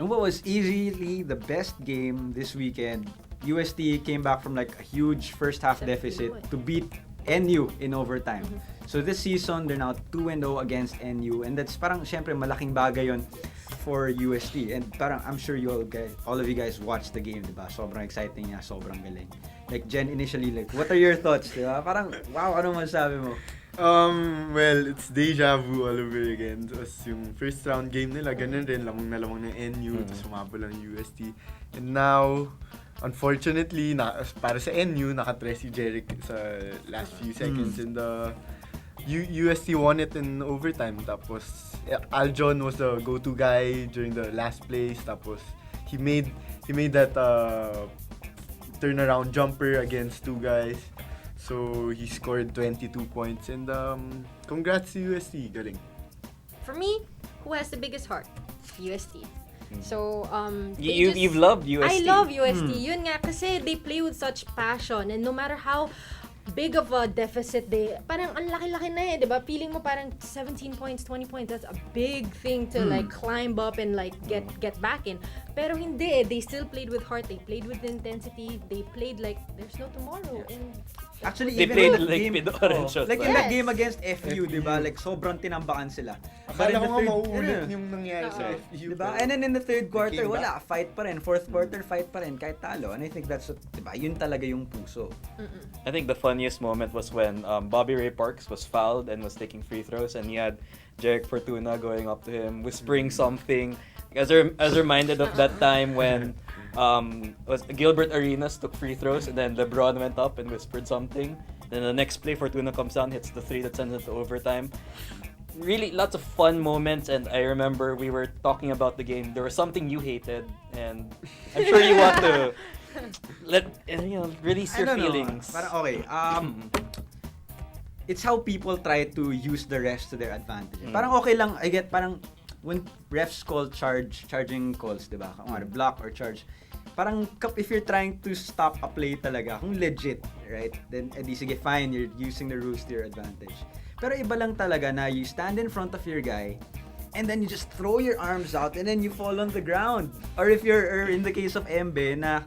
And what was easily the best game this weekend, UST came back from like a huge first half deficit to beat NU in overtime. So this season, they're now 2-0 against NU, and that's parang syempre malaking bagay yon for UST. And parang I'm sure all of you guys watched the game, diba? Sobrang exciting niya, sobrang galing. Like Jen, initially, like, what are your thoughts, diba? Parang, wow, ano masabi mo? Well, it's deja vu all over again. Tapos yung first round game nila, ganun rin, lamang na lamang ng NU, tapos sumabol ang UST. And now, unfortunately, para sa NU, naka-3 si Jeric sa last few seconds. And UST won it in overtime. Tapos, Aljon was the go-to guy during the last plays. Tapos, he made that turnaround jumper against 2 guys. So, he scored 22 points. And congrats to UST. Galing. For me, who has the biggest heart? UST. So, you've loved UST. I love UST. Yun nga, kasi they play with such passion. And no matter how big of a deficit parang ang laki-laki na diba? Feeling mo parang 17 points, 20 points, that's a big thing to like climb up and like get back in. Pero hindi they still played with heart, they played with intensity, they played like there's no tomorrow. And actually, they even played in that like game, like in that game against FU, diba? Like sobrang tinambakan sila. Akala ko nga mauulit yung nangyari sa FU. Diba? And then in the third quarter, wala, fight pa rin. Fourth quarter, fight pa rin, kahit talo. And I think that's what, diba? Yun talaga yung puso. I think the funniest moment was when Bobby Ray Parks was fouled and was taking free throws, and he had Jeric Fortuna going up to him, whispering something. As reminded of that time when was Gilbert Arenas took free throws, and then LeBron went up and whispered something. Then the next play, Fortuna comes down, hits the 3 that sends it to overtime. Really, lots of fun moments, and I remember we were talking about the game. There was something you hated, and I'm sure you want to release your feelings. Parang okay. It's how people try to use the refs to their advantage. Parang okay lang, I get parang when refs call charging calls, diba? Kung block or charge. Parang if you're trying to stop a play talaga, kung legit, right? Then edi sige fine, you're using the rules to your advantage. Pero iba lang talaga na you stand in front of your guy and then you just throw your arms out and then you fall on the ground. Or if you're in the case of Embe na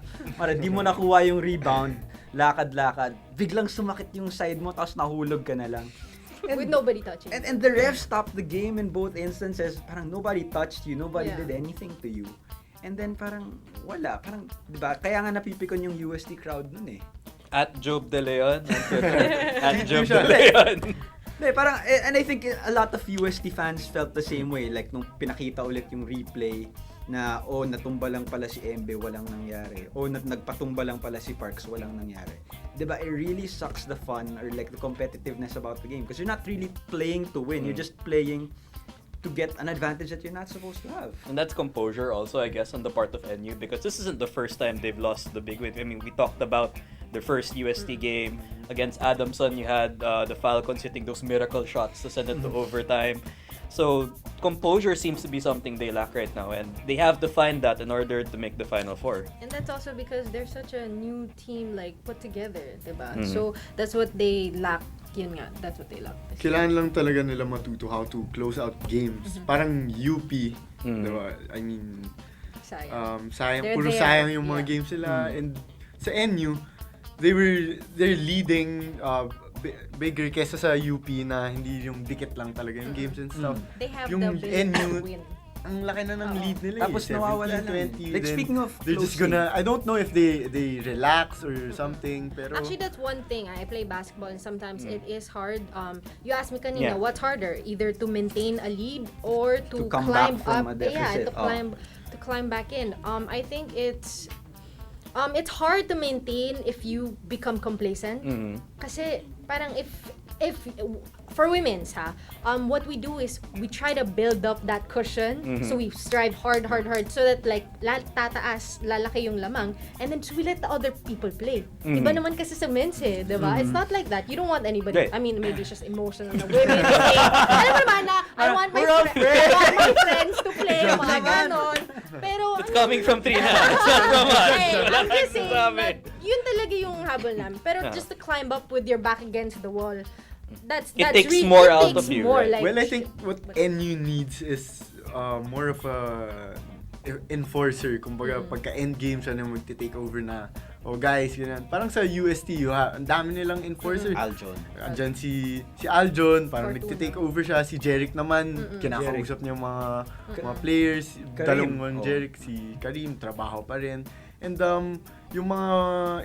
di mo nakuha yung rebound, lakad-lakad, biglang sumakit yung side mo tapos nahulog ka na lang. And, with nobody touching. And the refs stopped the game in both instances. Parang nobody touched you, nobody did anything to you. And then parang wala, parang 'di ba? Kaya nga napipikon yung UST crowd nun eh. At Job De Leon on Twitter. At Job De Leon. Parang, and I think a lot of UST fans felt the same way. Like, nung pinakita ulit yung replay na, natumba lang pala si Embe, walang nangyari. Nagpatumba lang pala si Parks, walang nangyari. Diba, it really sucks the fun or like the competitiveness about the game. Because you're not really playing to win. You're just playing to get an advantage that you're not supposed to have. And that's composure also, I guess, on the part of NU. Because this isn't the first time they've lost the big win. I mean, we talked about their first UST game against Adamson. You had the Falcons hitting those miracle shots to send it to overtime. So composure seems to be something they lack right now, and they have to find that in order to make the Final Four. And that's also because they're such a new team, like put together, diba? So that's what they lack. Yun nga, that's what they lack. Kailangan lang talaga nila matuto how to close out games. Parang UP, diba? I mean, sayang, puro sayang yung mga games nila. And sa NU, they're leading bigger kesa sa UP na hindi yung dikit lang talaga yung games and stuff. They have yung the ability NU, to win. Ang laki na ng lead nila. Tapos nawawala lang. 20, Like speaking of they're just gonna, I don't know if they relax or something, pero actually that's one thing. I play basketball and sometimes it is hard. You asked me kanina, what's harder? Either to maintain a lead or to come climb back from up. a deficit. To climb back in. I think it's hard to maintain if you become complacent. Kasi parang if for women's what we do is we try to build up that cushion. So we strive hard so that like lalaki yung lamang, and then so we let the other people play. Iba naman kasi sa men's diba? It's not like that. You don't want anybody, I mean maybe it's just emotional na women to play. Alam mo naman na I want my friends to play, mga ganon. Pero it's coming from Trina. It's not from us. I'm just saying that yun talaga yung habol namin. Pero just to climb up with your back against the wall, it takes really, more out of you. More, right? like, well, I think what NU needs is more of a enforcer. Kumbaga, pagka endgame siya na magte-take over na, guys, ganyan. Parang sa UST, ang dami nilang enforcer. Aljon. Andyan si Aljon, parang Fortuna. nagte-take over siya. Si Jeric naman, kinakausap niya mga players. Karim. Dalawang Jeric, si Karim, trabaho pa rin. And yung mga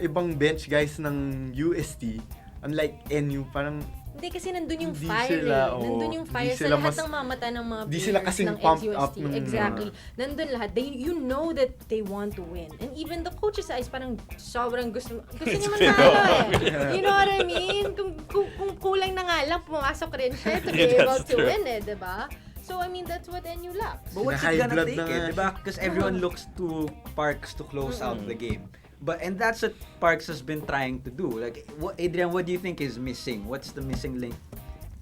ibang bench guys ng UST, unlike NU, parang Hindi kasi nandun yung Hindi fire sila, Nandun yung fire hindi sa sila lahat mas- ng mga mata ng mga di sila players kasing ng pumped NUST. up nung Exactly. Nandun lahat. You know that they want to win. And even the coaches eyes parang sobrang gusto niya manalo eh. You know what I mean? Kung kulang na nga lang, pumasok rin siya to be able That's to true. win eh, diba? So I mean, that's what NU lacks. But what's High it gonna blood take na nga. diba? Because everyone looks to Parks to close out the game. And that's what Parks has been trying to do. Like, Adrian, what do you think is missing? What's the missing link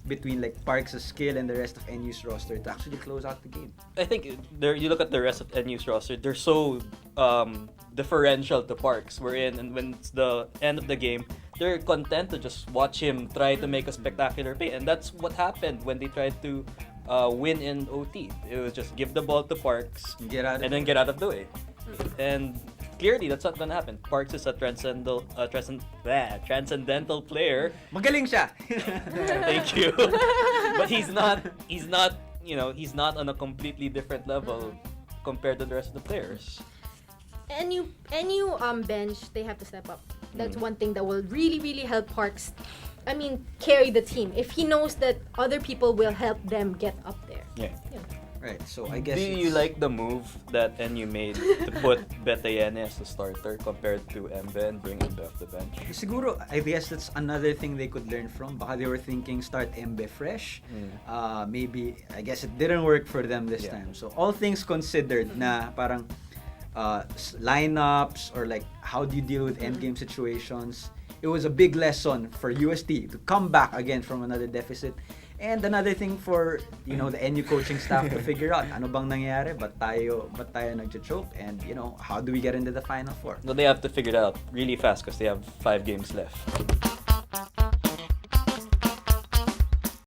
between like Parks' skill and the rest of NU's roster to actually close out the game? I think you look at the rest of NU's roster, they're so differential to Parks. We're in, and when it's the end of the game, they're content to just watch him try to make a spectacular play, and that's what happened when they tried to win in OT. It was just give the ball to Parks Get out of and then get out of the way. And clearly, that's not gonna happen. Parks is a transcendental player. Magaling siya. Thank you. But he's not he's not on a completely different level compared to the rest of the players. NU bench, they have to step up. That's one thing that will really, really help Parks. I mean, carry the team. If he knows that other people will help them get up there. Yeah. Right, so I guess Do you like the move that NU made to put Betayene as the starter compared to Embe and bring Embe off the bench? Siguro, I guess that's another thing they could learn from. Baka they were thinking start Embe fresh. Maybe, I guess it didn't work for them this time. So all things considered na parang lineups or like how do you deal with endgame situations, it was a big lesson for UST to come back again from another deficit. And another thing for, the NU coaching staff to figure out, ano bang nangyayari? Ba't tayo nagjo-choke? And, how do we get into the Final Four? No, they have to figure it out really fast because they have 5 games left.